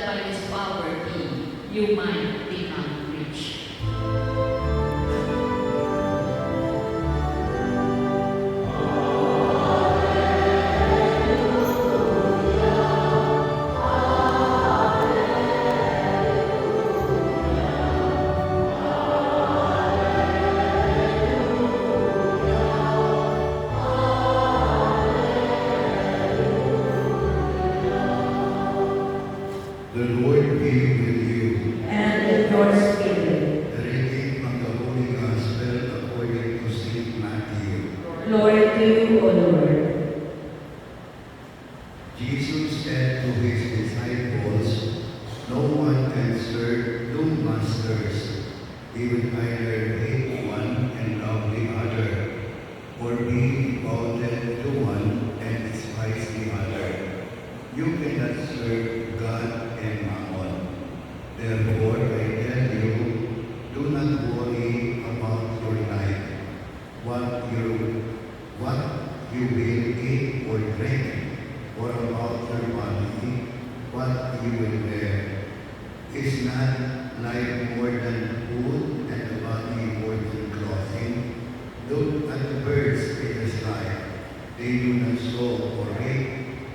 that by His poverty you might become rich. The Lord be with you. And with your spirit. The reading from the Holy Gospel according to St. Matthew. Glory to you, O Lord. Jesus said to his disciples, "No one can serve two masters. He will either hate one and love the other, or be devoted to one and despise the other. You cannot serve God and Mammon. Therefore, I tell you, do not worry about your life, what you will eat or drink, or about your body, what you will wear. Is not life more than food, and the body more than clothing? Look at the birds in the sky. They do not sow or reap.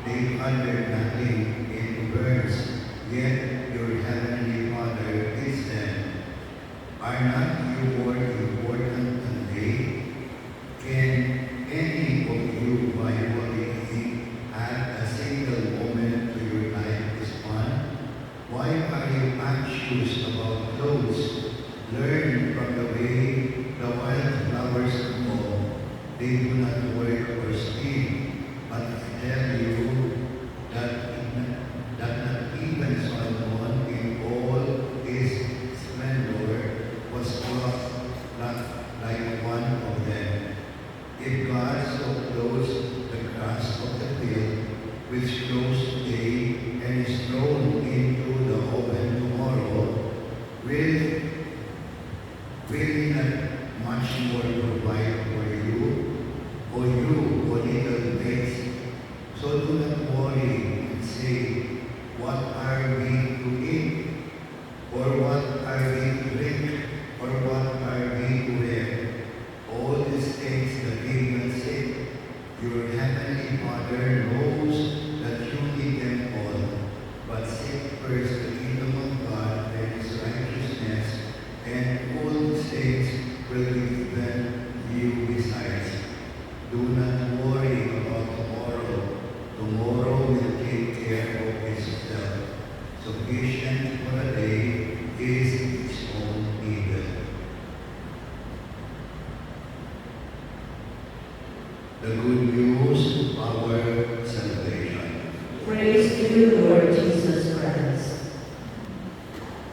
They gather nothing into barns, yet your heavenly Father feeds them. Are not you more important than they? Can any of you, by worrying, add a single moment to your life is fun? Why are you anxious about clothes? Learn from the way the wild flowers grow. They do not work or spin, but I tell you that not even Solomon in all his splendor was clothed like one of them. If God so clothes the grass of the field, which grows today and is thrown into the oven tomorrow, will He not much more provide for you? O you, O little faith? So do not worry and say, what are we to eat? Or what are we to drink? Or what are we to wear? All these things the pagans say. Your heavenly Father knows that you need them all. But seek first the kingdom of God and His righteousness, and all these things will be given you besides. Do not worry about tomorrow. Tomorrow will take care of itself. Sufficient for a day is its own evil. The good news of our salvation. Praise to you, Lord Jesus Christ.